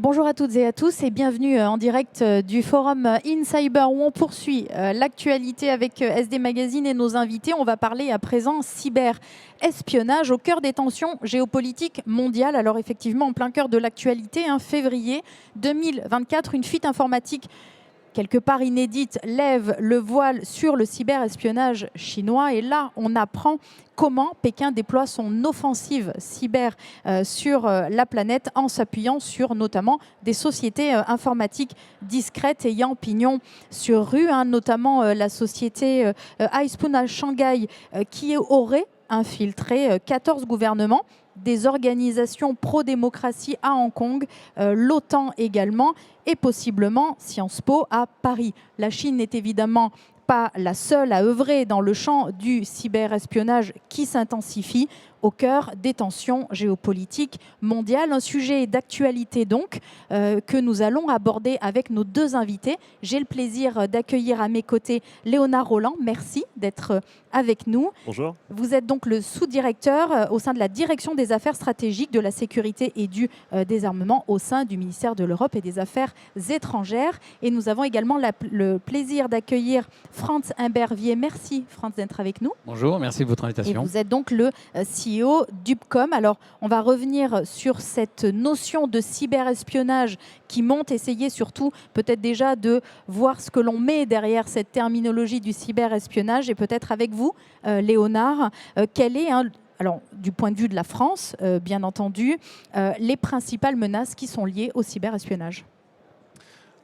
Bonjour à toutes et à tous et bienvenue en direct du forum InCyber où on poursuit l'actualité avec SD Magazine et nos invités. On va parler à présent cyber-espionnage au cœur des tensions géopolitiques mondiales. Alors effectivement, en plein cœur de l'actualité, février 2024, une fuite informatique quelque part inédite, lève le voile sur le cyberespionnage chinois. Et là, on apprend comment Pékin déploie son offensive cyber sur la planète en s'appuyant sur notamment des sociétés informatiques discrètes ayant pignon sur rue, notamment la société iSpoon à Shanghai qui aurait infiltré 14 gouvernements, des organisations pro-démocratie à Hong Kong, l'OTAN également, et possiblement Sciences Po à Paris. La Chine n'est évidemment pas la seule à œuvrer dans le champ du cyberespionnage qui s'intensifie au cœur des tensions géopolitiques mondiales. Un sujet d'actualité donc que nous allons aborder avec nos deux invités. J'ai le plaisir d'accueillir à mes côtés Léonard Roland. Merci d'être avec nous. Bonjour. Vous êtes donc le sous-directeur au sein de la direction des affaires stratégiques, de la sécurité et du désarmement au sein du ministère de l'Europe et des Affaires étrangères. Et nous avons également le plaisir d'accueillir Franz Imbervier. Merci Franz d'être avec nous. Bonjour, merci de votre invitation. Et vous êtes donc le CEO d'Upcom. Alors, on va revenir sur cette notion de cyberespionnage qui monte, essayer surtout peut-être déjà de voir ce que l'on met derrière cette terminologie du cyberespionnage et peut-être avec vous, Léonard, quel est alors, du point de vue de la France, bien entendu, les principales menaces qui sont liées au cyberespionnage?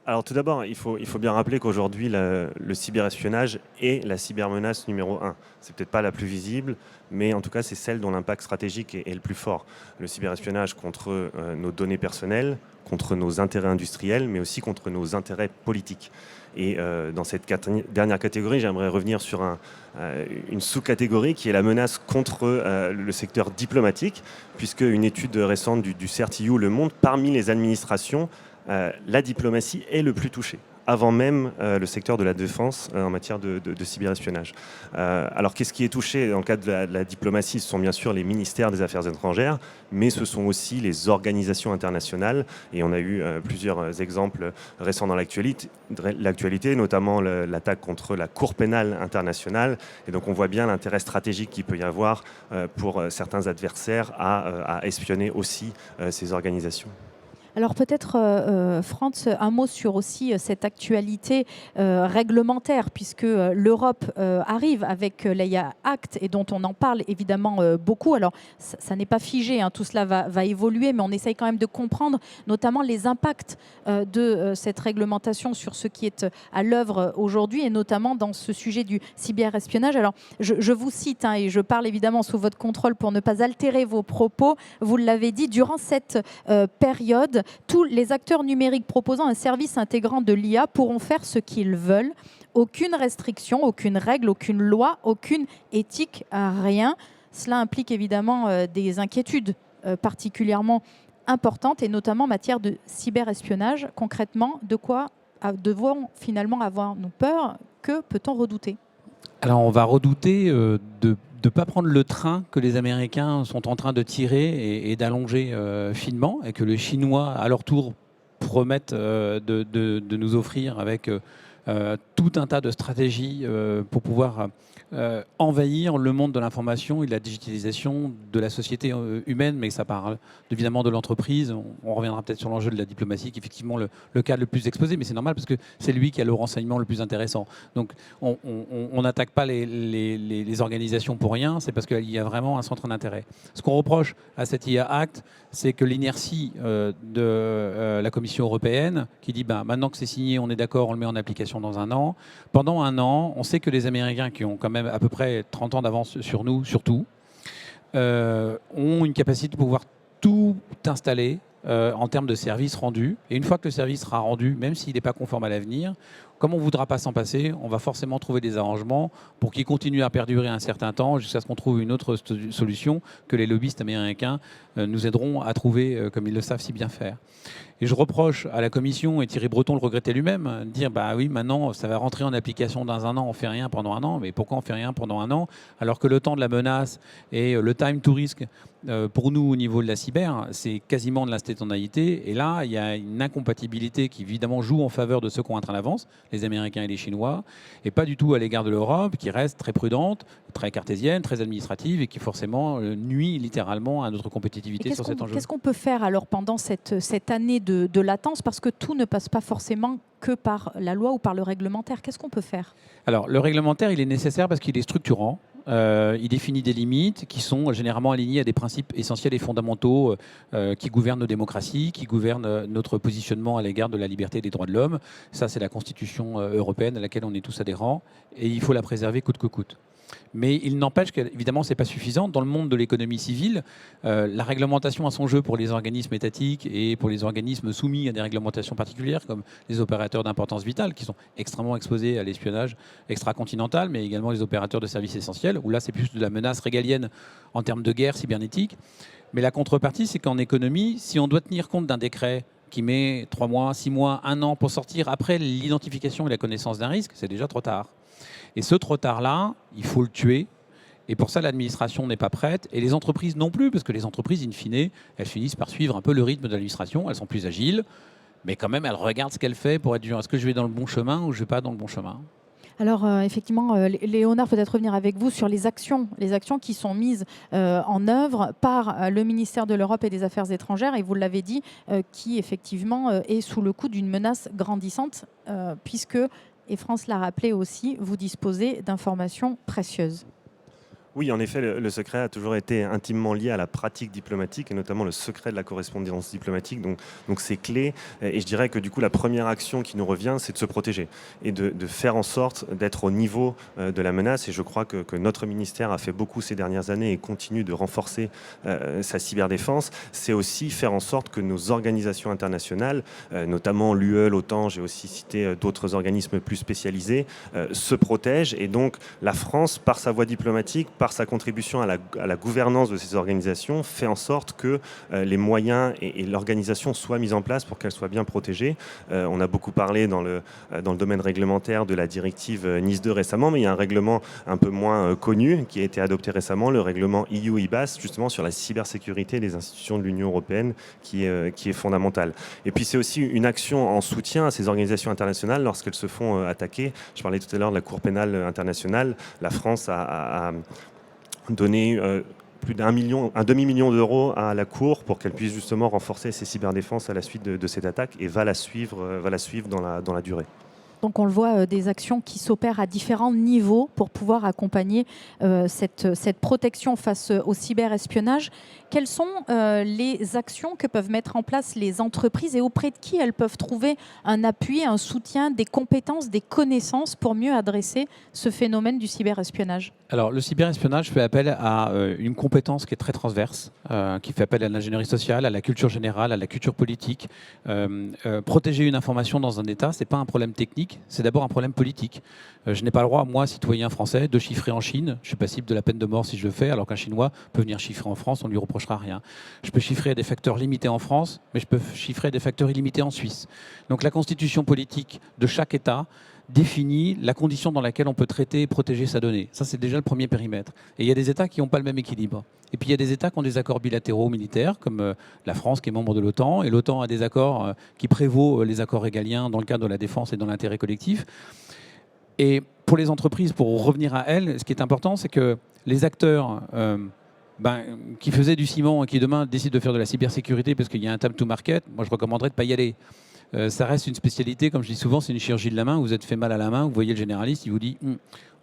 Alors tout d'abord, il faut bien rappeler qu'aujourd'hui, le cyberespionnage est la cybermenace numéro 1. C'est peut-être pas la plus visible, mais en tout cas, c'est celle dont l'impact stratégique est le plus fort. Le cyberespionnage contre nos données personnelles, contre nos intérêts industriels, mais aussi contre nos intérêts politiques. Et dans cette dernière catégorie, j'aimerais revenir sur une sous-catégorie qui est la menace contre le secteur diplomatique, puisque une étude récente du CERT-EU le montre, parmi les administrations, la diplomatie est le plus touchée, avant même le secteur de la défense en matière de cyberespionnage. Alors qu'est-ce qui est touché dans le cadre de la diplomatie? Ce sont bien sûr les ministères des Affaires étrangères, mais ce sont aussi les organisations internationales. Et on a eu plusieurs exemples récents dans l'actualité, notamment l'attaque contre la Cour pénale internationale. Et donc on voit bien l'intérêt stratégique qu'il peut y avoir pour certains adversaires à espionner aussi ces organisations. Alors peut-être, Franz, un mot sur aussi cette actualité réglementaire, puisque l'Europe arrive avec l'EIA Act et dont on en parle évidemment beaucoup. Alors ça n'est pas figé, tout cela va évoluer, mais on essaye quand même de comprendre notamment les impacts de cette réglementation sur ce qui est à l'œuvre aujourd'hui, et notamment dans ce sujet du cyberespionnage. Alors je vous cite, et je parle évidemment sous votre contrôle pour ne pas altérer vos propos. Vous l'avez dit, durant cette période, tous les acteurs numériques proposant un service intégrant de l'IA pourront faire ce qu'ils veulent. Aucune restriction, aucune règle, aucune loi, aucune éthique, rien. Cela implique évidemment des inquiétudes particulièrement importantes, et notamment en matière de cyberespionnage. Concrètement, de quoi devons finalement avoir-nous peur? Que peut-on redouter? Alors on va redouter de ne pas prendre le train que les Américains sont en train de tirer et d'allonger finement, et que les Chinois, à leur tour, promettent de nous offrir avec tout un tas de stratégies pour pouvoir envahir le monde de l'information et de la digitalisation de la société humaine, mais ça parle évidemment de l'entreprise. On reviendra peut-être sur l'enjeu de la diplomatie, qui est effectivement le cas le plus exposé, mais c'est normal parce que c'est lui qui a le renseignement le plus intéressant. Donc on n'attaque pas les organisations pour rien, c'est parce qu'il y a vraiment un centre d'intérêt. Ce qu'on reproche à cette IA Act, c'est que l'inertie de la Commission européenne, qui dit maintenant que c'est signé, on est d'accord, on le met en application dans un an. Pendant un an, on sait que les Américains, qui ont quand même à peu près 30 ans d'avance sur nous, surtout, ont une capacité de pouvoir tout installer en termes de services rendus. Et une fois que le service sera rendu, même s'il n'est pas conforme à l'avenir, Comme on ne voudra pas s'en passer, on va forcément trouver des arrangements pour qu'ils continuent à perdurer un certain temps jusqu'à ce qu'on trouve une autre solution que les lobbyistes américains nous aideront à trouver comme ils le savent si bien faire. Et je reproche à la Commission, et Thierry Breton le regrettait lui-même, de dire bah oui, maintenant ça va rentrer en application dans un an, on ne fait rien pendant un an. Mais pourquoi on ne fait rien pendant un an alors que le temps de la menace et le time to risk pour nous au niveau de la cyber, c'est quasiment de l'instantanéité. Et là, il y a une incompatibilité qui évidemment joue en faveur de ceux qui ont un train d'avance, les Américains et les Chinois, et pas du tout à l'égard de l'Europe qui reste très prudente, très cartésienne, très administrative et qui forcément nuit littéralement à notre compétitivité sur cet enjeu. Qu'est-ce qu'on peut faire alors pendant cette année de latence, parce que tout ne passe pas forcément que par la loi ou par le réglementaire. Qu'est-ce qu'on peut faire? Alors, le réglementaire, il est nécessaire parce qu'il est structurant. Il définit des limites qui sont généralement alignées à des principes essentiels et fondamentaux qui gouvernent nos démocraties, qui gouvernent notre positionnement à l'égard de la liberté et des droits de l'homme. Ça, c'est la Constitution européenne à laquelle on est tous adhérents et il faut la préserver coûte que coûte. Mais il n'empêche qu'évidemment, ce n'est pas suffisant. Dans le monde de l'économie civile, la réglementation a son jeu pour les organismes étatiques et pour les organismes soumis à des réglementations particulières, comme les opérateurs d'importance vitale, qui sont extrêmement exposés à l'espionnage extracontinental, mais également les opérateurs de services essentiels, où là, c'est plus de la menace régalienne en termes de guerre cybernétique. Mais la contrepartie, c'est qu'en économie, si on doit tenir compte d'un décret qui met 3 mois, 6 mois, 1 an pour sortir après l'identification et la connaissance d'un risque, c'est déjà trop tard. Et ce trop tard-là, il faut le tuer. Et pour ça, l'administration n'est pas prête. Et les entreprises non plus, parce que les entreprises, in fine, elles finissent par suivre un peu le rythme de l'administration. Elles sont plus agiles, mais quand même, elles regardent ce qu'elle fait pour être dire est-ce que je vais dans le bon chemin ou je ne vais pas dans le bon chemin. Alors effectivement, Léonard, peut-être revenir avec vous sur les actions qui sont mises en œuvre par le ministère de l'Europe et des Affaires étrangères, et vous l'avez dit, qui effectivement est sous le coup d'une menace grandissante, puisque, et France l'a rappelé aussi, vous disposez d'informations précieuses. Oui, en effet, le secret a toujours été intimement lié à la pratique diplomatique et notamment le secret de la correspondance diplomatique. Donc c'est clé. Et je dirais que du coup, la première action qui nous revient, c'est de se protéger et de faire en sorte d'être au niveau de la menace. Et je crois que notre ministère a fait beaucoup ces dernières années et continue de renforcer sa cyberdéfense. C'est aussi faire en sorte que nos organisations internationales, notamment l'UE, l'OTAN, j'ai aussi cité d'autres organismes plus spécialisés, se protègent. Et donc la France, par sa voie diplomatique, par sa contribution à la gouvernance de ces organisations, fait en sorte que les moyens et l'organisation soient mis en place pour qu'elles soient bien protégées. On a beaucoup parlé dans le domaine réglementaire de la directive NIS 2 récemment, mais il y a un règlement un peu moins connu qui a été adopté récemment, le règlement EU-IBAS, justement sur la cybersécurité des institutions de l'Union européenne, qui est fondamentale. Et puis c'est aussi une action en soutien à ces organisations internationales lorsqu'elles se font attaquer. Je parlais tout à l'heure de la Cour pénale internationale. La France a donné plus d'un demi-million d'euros à la Cour pour qu'elle puisse justement renforcer ses cyberdéfenses à la suite de cette attaque et va la suivre dans la durée. Donc on le voit, des actions qui s'opèrent à différents niveaux pour pouvoir accompagner cette protection face au cyberespionnage. Quelles sont les actions que peuvent mettre en place les entreprises et auprès de qui elles peuvent trouver un appui, un soutien, des compétences, des connaissances pour mieux adresser ce phénomène du cyberespionnage? Alors, le cyberespionnage fait appel à une compétence qui est très transverse, qui fait appel à l'ingénierie sociale, à la culture générale, à la culture politique. Protéger une information dans un État, ce n'est pas un problème technique, c'est d'abord un problème politique. Je n'ai pas le droit, moi, citoyen français, de chiffrer en Chine. Je suis passible de la peine de mort si je le fais, alors qu'un Chinois peut venir chiffrer en France, on ne lui reprochera rien. Je peux chiffrer des facteurs limités en France, mais je peux chiffrer des facteurs illimités en Suisse. Donc la constitution politique de chaque État définit la condition dans laquelle on peut traiter et protéger sa donnée. Ça, c'est déjà le premier périmètre. Et il y a des États qui n'ont pas le même équilibre. Et puis il y a des États qui ont des accords bilatéraux militaires, comme la France qui est membre de l'OTAN, et l'OTAN a des accords qui prévaut les accords régaliens dans le cadre de la défense et dans l'intérêt collectif. Et pour les entreprises, pour revenir à elles, ce qui est important, c'est que les acteurs qui faisaient du ciment et qui demain décident de faire de la cybersécurité parce qu'il y a un time to market, moi je recommanderais de ne pas y aller. Ça reste une spécialité, comme je dis souvent, c'est une chirurgie de la main. Vous êtes fait mal à la main, vous voyez le généraliste, il vous dit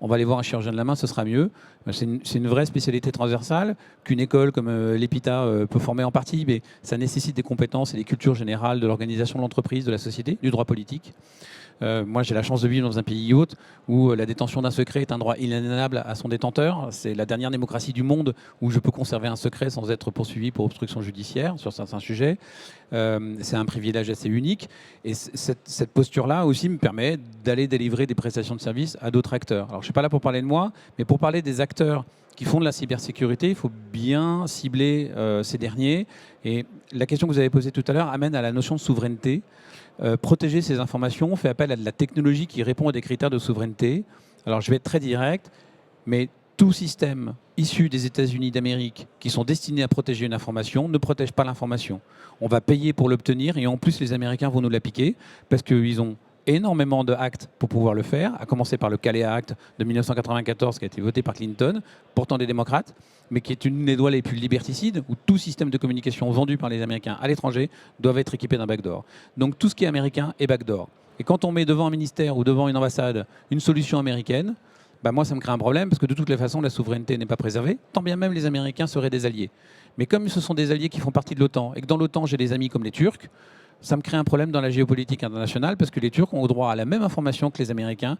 on va aller voir un chirurgien de la main, ce sera mieux. C'est une vraie spécialité transversale qu'une école comme l'EPITA peut former en partie, mais ça nécessite des compétences et des cultures générales de l'organisation de l'entreprise, de la société, du droit politique. Moi, j'ai la chance de vivre dans un pays hôte où la détention d'un secret est un droit inaliénable à son détenteur. C'est la dernière démocratie du monde où je peux conserver un secret sans être poursuivi pour obstruction judiciaire sur certains sujets. C'est un privilège assez unique. Et cette posture-là aussi me permet d'aller délivrer des prestations de services à d'autres acteurs. Alors, je ne suis pas là pour parler de moi, mais pour parler des acteurs qui font de la cybersécurité, il faut bien cibler ces derniers. Et la question que vous avez posée tout à l'heure amène à la notion de souveraineté. Protéger ces informations fait appel à de la technologie qui répond à des critères de souveraineté. Alors je vais être très direct, mais tout système issu des États-Unis d'Amérique qui sont destinés à protéger une information ne protège pas l'information. On va payer pour l'obtenir et en plus les Américains vont nous la piquer parce qu'ils ont énormément de actes pour pouvoir le faire, à commencer par le Calais Act de 1994 qui a été voté par Clinton, pourtant des démocrates, mais qui est une des lois les plus liberticides, où tout système de communication vendu par les Américains à l'étranger doit être équipé d'un backdoor. Donc tout ce qui est américain est backdoor. Et quand on met devant un ministère ou devant une ambassade une solution américaine, bah moi ça me crée un problème parce que de toutes les façons la souveraineté n'est pas préservée, tant bien même les Américains seraient des alliés. Mais comme ce sont des alliés qui font partie de l'OTAN et que dans l'OTAN j'ai des amis comme les Turcs, ça me crée un problème dans la géopolitique internationale parce que les Turcs ont droit à la même information que les Américains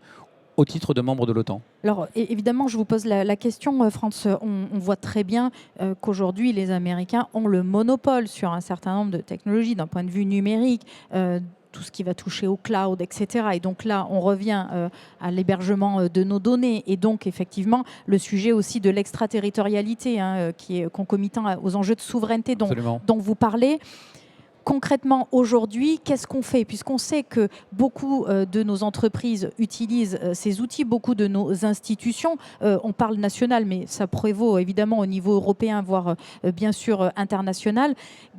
au titre de membres de l'OTAN. Alors évidemment, je vous pose la question, Franz. On voit très bien qu'aujourd'hui, les Américains ont le monopole sur un certain nombre de technologies d'un point de vue numérique. Tout ce qui va toucher au cloud, etc. Et donc là, on revient à l'hébergement de nos données. Et donc, effectivement, le sujet aussi de l'extraterritorialité, qui est concomitant aux enjeux de souveraineté dont vous parlez. Concrètement, aujourd'hui, qu'est-ce qu'on fait? Puisqu'on sait que beaucoup de nos entreprises utilisent ces outils, beaucoup de nos institutions, on parle national, mais ça prévaut évidemment au niveau européen, voire bien sûr international.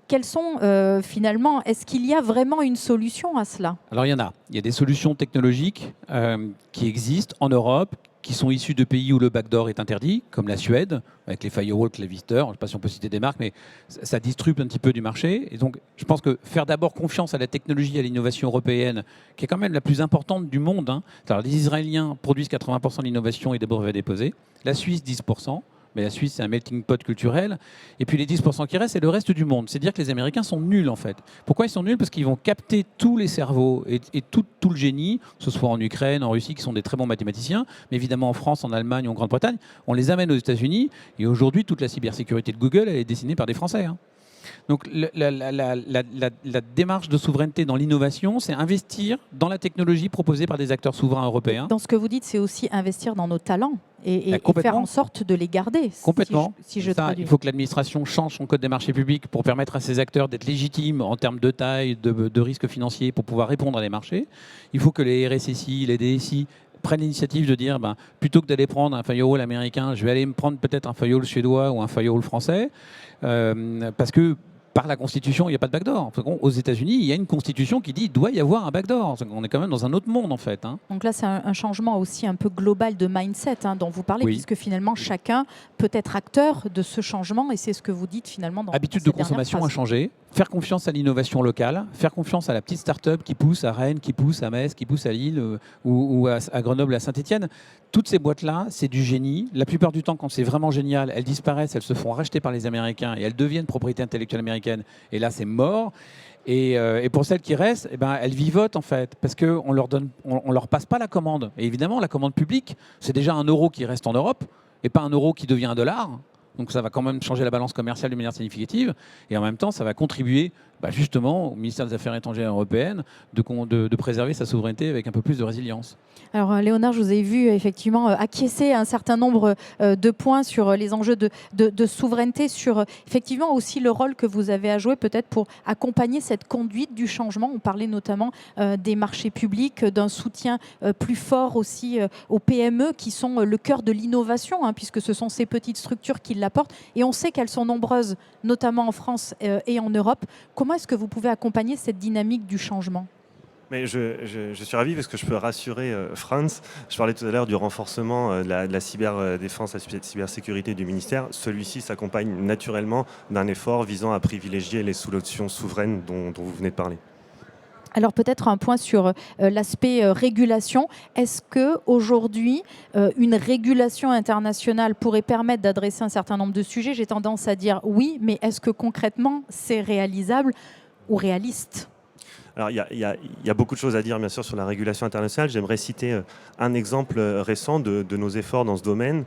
Quelles sont finalement, est-ce qu'il y a vraiment une solution à cela? Alors il y en a. Il y a des solutions technologiques qui existent en Europe, qui sont issus de pays où le backdoor est interdit, comme la Suède, avec les firewalls, Clavister, je ne sais pas si on peut citer des marques, mais ça disrupte un petit peu du marché. Et donc, je pense que faire d'abord confiance à la technologie et à l'innovation européenne, qui est quand même la plus importante du monde. Alors, les Israéliens produisent 80% de l'innovation et des brevets déposés, la Suisse 10%. Mais la Suisse, c'est un melting pot culturel. Et puis les 10% qui restent, c'est le reste du monde. C'est-à-dire que les Américains sont nuls, en fait. Pourquoi ils sont nuls? Parce qu'ils vont capter tous les cerveaux et tout le génie, que ce soit en Ukraine, en Russie, qui sont des très bons mathématiciens, mais évidemment en France, en Allemagne, en Grande-Bretagne. On les amène aux États-Unis. Et aujourd'hui, toute la cybersécurité de Google, elle est dessinée par des Français. Donc la démarche de souveraineté dans l'innovation, c'est investir dans la technologie proposée par des acteurs souverains européens. Dans ce que vous dites, c'est aussi investir dans nos talents et faire en sorte de les garder. Complètement. Si je traduis. Il faut que l'administration change son code des marchés publics pour permettre à ces acteurs d'être légitimes en termes de taille, de risques financiers pour pouvoir répondre à des marchés. Il faut que les RSSI, les DSI prennent l'initiative de dire, plutôt que d'aller prendre un firewall américain, je vais aller me prendre peut-être un firewall suédois ou un firewall français, parce que par la Constitution, il n'y a pas de backdoor. Aux États-Unis, il y a une Constitution qui dit qu'il doit y avoir un backdoor. On est quand même dans un autre monde, en fait. Donc là, c'est un changement aussi un peu global de mindset dont vous parlez, puisque finalement, chacun peut être acteur de ce changement, et c'est ce que vous dites finalement dans Habitude de consommation a changé. Faire confiance à l'innovation locale, faire confiance à la petite start-up qui pousse à Rennes, qui pousse à Metz, qui pousse à Lille ou à Grenoble, à Saint-Étienne. Toutes ces boîtes-là, c'est du génie. La plupart du temps, quand c'est vraiment génial, elles disparaissent, elles se font racheter par les Américains et elles deviennent propriété intellectuelle américaine. Et là, c'est mort. Et pour celles qui restent, elles vivotent en fait, parce qu'on leur passe pas la commande. Et évidemment, la commande publique, c'est déjà un euro qui reste en Europe et pas un euro qui devient $1. Donc ça va quand même changer la balance commerciale de manière significative. Et en même temps, ça va contribuer justement au ministère des Affaires étrangères européennes de préserver sa souveraineté avec un peu plus de résilience. Alors Léonard, je vous ai vu effectivement acquiescer un certain nombre de points sur les enjeux de souveraineté, sur effectivement aussi le rôle que vous avez à jouer peut-être pour accompagner cette conduite du changement. On parlait notamment des marchés publics, d'un soutien plus fort aussi aux PME qui sont le cœur de l'innovation, puisque ce sont ces petites structures qui l'apportent. Et on sait qu'elles sont nombreuses, notamment en France et en Europe. Comment est-ce que vous pouvez accompagner cette dynamique du changement ? Mais je suis ravi parce que je peux rassurer Franz. Je parlais tout à l'heure du renforcement de la cyberdéfense, la cybersécurité du ministère. Celui-ci s'accompagne naturellement d'un effort visant à privilégier les solutions souveraines dont vous venez de parler. Alors peut-être un point sur l'aspect régulation. Est-ce qu'aujourd'hui, une régulation internationale pourrait permettre d'adresser un certain nombre de sujets? J'ai tendance à dire oui, mais est-ce que concrètement c'est réalisable ou réaliste? Alors, il y a beaucoup de choses à dire, bien sûr, sur la régulation internationale. J'aimerais citer un exemple récent de nos efforts dans ce domaine.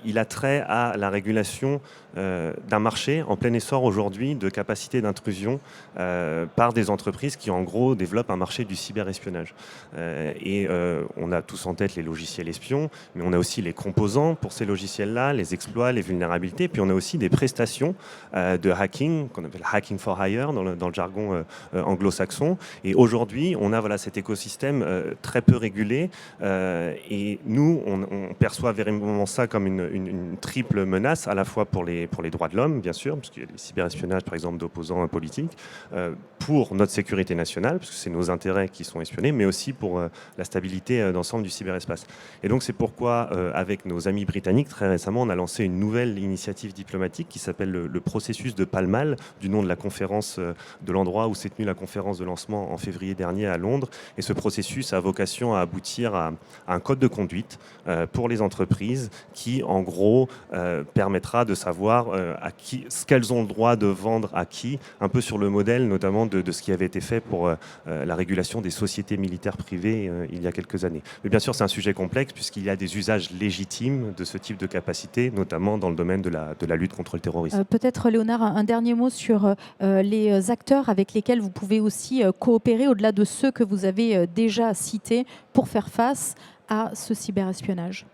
Il a trait à la régulation d'un marché en plein essor aujourd'hui de capacité d'intrusion par des entreprises qui, en gros, développent un marché du cyberespionnage. On a tous en tête les logiciels espions, mais on a aussi les composants pour ces logiciels-là, les exploits, les vulnérabilités. Puis on a aussi des prestations de hacking, qu'on appelle hacking for hire dans le jargon anglo-saxon. Et aujourd'hui, on a cet écosystème très peu régulé. Et nous, on perçoit véritablement ça comme une triple menace, à la fois pour les droits de l'homme, bien sûr, parce qu'il y a des cyberespionnages, par exemple, d'opposants politiques, pour notre sécurité nationale, parce que c'est nos intérêts qui sont espionnés, mais aussi pour la stabilité d'ensemble du cyberespace. Et donc, c'est pourquoi, avec nos amis britanniques, très récemment, on a lancé une nouvelle initiative diplomatique qui s'appelle le processus de Pall Mall, du nom de la conférence, de l'endroit où s'est tenue la conférence de lancement en février dernier à Londres. Et ce processus a vocation à aboutir à un code de conduite pour les entreprises qui, en gros, permettra de savoir ce qu'elles ont le droit de vendre à qui, un peu sur le modèle notamment de ce qui avait été fait pour la régulation des sociétés militaires privées il y a quelques années. Mais bien sûr, c'est un sujet complexe puisqu'il y a des usages légitimes de ce type de capacité, notamment dans le domaine de la lutte contre le terrorisme. Peut-être, Léonard, un dernier mot sur les acteurs avec lesquels vous pouvez aussi coopérer, au-delà de ceux que vous avez déjà cités, pour faire face à ce cyberespionnage.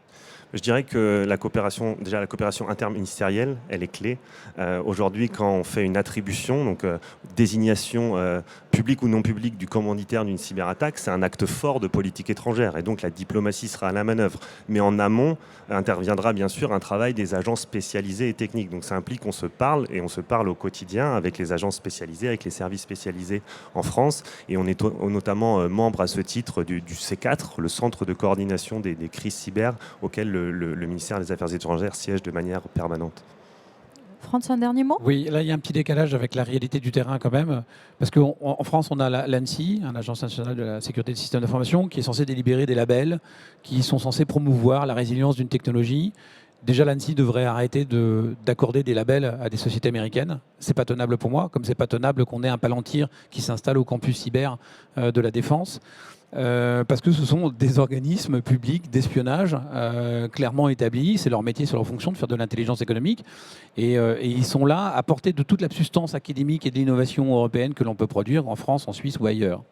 Je dirais que la coopération interministérielle, elle est clé. Aujourd'hui, quand on fait une attribution, donc désignation publique ou non publique du commanditaire d'une cyberattaque, c'est un acte fort de politique étrangère. Et donc la diplomatie sera à la manœuvre. Mais en amont, interviendra bien sûr un travail des agences spécialisées et techniques. Donc ça implique qu'on se parle, et on se parle au quotidien avec les agences spécialisées, avec les services spécialisés en France. Et on est notamment membre à ce titre du C4, le centre de coordination des crises cyber, auquel le ministère des Affaires étrangères siège de manière permanente. Franz, un dernier mot? Oui, là, il y a un petit décalage avec la réalité du terrain quand même, parce qu'en France, on a l'ANSSI, l'Agence nationale de la sécurité des systèmes d'information, qui est censée délibérer des labels qui sont censés promouvoir la résilience d'une technologie. Déjà, l'ANSSI devrait arrêter d'accorder des labels à des sociétés américaines. C'est pas tenable pour moi, comme c'est pas tenable qu'on ait un Palantir qui s'installe au campus cyber de la Défense. Parce que ce sont des organismes publics d'espionnage clairement établis, c'est leur métier, c'est leur fonction de faire de l'intelligence économique, et ils sont là à portée de toute la substance académique et de l'innovation européenne que l'on peut produire en France, en Suisse ou ailleurs.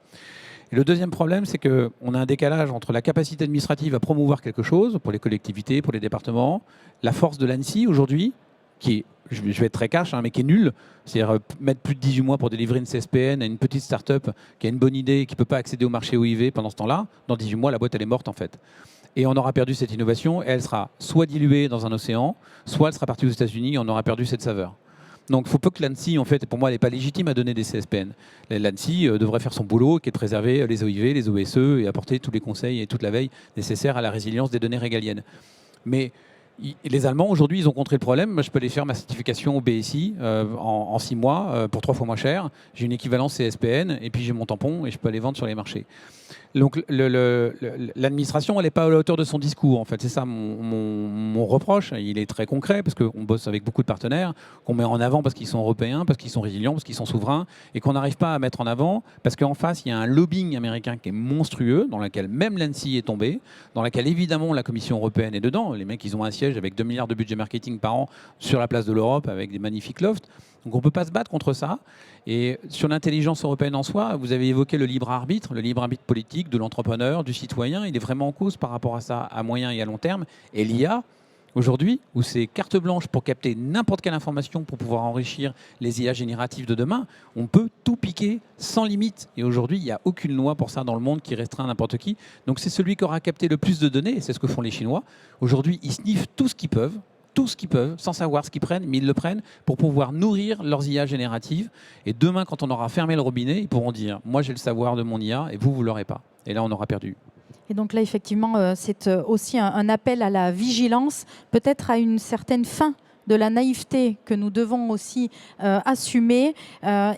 Et le deuxième problème, c'est qu'on a un décalage entre la capacité administrative à promouvoir quelque chose pour les collectivités, pour les départements, la force de l'ANSSI aujourd'hui, qui est, je vais être très cash, mais qui est nulle. C'est-à-dire mettre plus de 18 mois pour délivrer une CSPN à une petite start-up qui a une bonne idée et qui ne peut pas accéder au marché OIV pendant ce temps-là. Dans 18 mois, la boîte, elle est morte en fait. Et on aura perdu cette innovation et elle sera soit diluée dans un océan, soit elle sera partie aux États-Unis et on aura perdu cette saveur. Donc il ne faut pas que l'ANSSI, en fait, pour moi, elle n'est pas légitime à donner des CSPN. L'ANSSI devrait faire son boulot, qui est de préserver les OIV, les OSE et apporter tous les conseils et toute la veille nécessaire à la résilience des données régaliennes. Mais les Allemands, aujourd'hui, ils ont contré le problème. Moi, je peux aller faire ma certification au BSI en 6 mois pour 3 fois moins cher. J'ai une équivalence CSPN et puis j'ai mon tampon et je peux aller vendre sur les marchés. Donc l'administration, elle n'est pas à la hauteur de son discours. En fait, c'est ça mon reproche. Il est très concret parce qu'on bosse avec beaucoup de partenaires qu'on met en avant parce qu'ils sont européens, parce qu'ils sont résilients, parce qu'ils sont souverains, et qu'on n'arrive pas à mettre en avant parce qu'en face, il y a un lobbying américain qui est monstrueux, dans lequel même l'ANSSI est tombé, dans lequel évidemment la Commission européenne est dedans. Les mecs, ils ont un siège avec 2 milliards de budget marketing par an sur la place de l'Europe avec des magnifiques lofts. Donc on ne peut pas se battre contre ça. Et sur l'intelligence européenne en soi, vous avez évoqué le libre arbitre politique de l'entrepreneur, du citoyen. Il est vraiment en cause par rapport à ça à moyen et à long terme. Et l'IA, aujourd'hui, où c'est carte blanche pour capter n'importe quelle information pour pouvoir enrichir les IA génératives de demain, on peut tout piquer sans limite. Et aujourd'hui, il n'y a aucune loi pour ça dans le monde qui restreint n'importe qui. Donc c'est celui qui aura capté le plus de données, et c'est ce que font les Chinois. Aujourd'hui, ils sniffent tout ce qu'ils peuvent, sans savoir ce qu'ils prennent, mais ils le prennent pour pouvoir nourrir leurs IA génératives. Et demain, quand on aura fermé le robinet, ils pourront dire « moi j'ai le savoir de mon IA et vous ne l'aurez pas ». Et là, on aura perdu. Et donc là, effectivement, c'est aussi un appel à la vigilance, peut-être à une certaine fin de la naïveté que nous devons aussi assumer.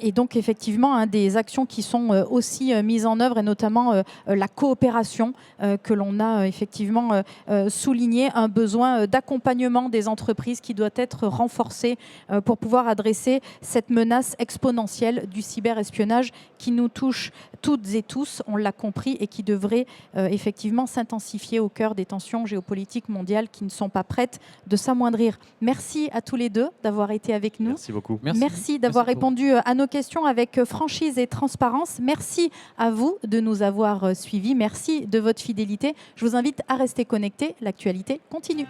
Et donc, effectivement, des actions qui sont aussi mises en œuvre, et notamment la coopération que l'on a effectivement souligné, un besoin d'accompagnement des entreprises qui doit être renforcé pour pouvoir adresser cette menace exponentielle du cyberespionnage qui nous touche toutes et tous, on l'a compris, et qui devrait effectivement s'intensifier au cœur des tensions géopolitiques mondiales qui ne sont pas prêtes de s'amoindrir. Merci à tous les deux d'avoir été avec nous. Merci beaucoup. Merci d'avoir répondu à nos questions avec franchise et transparence. Merci à vous de nous avoir suivis. Merci de votre fidélité. Je vous invite à rester connectés. L'actualité continue.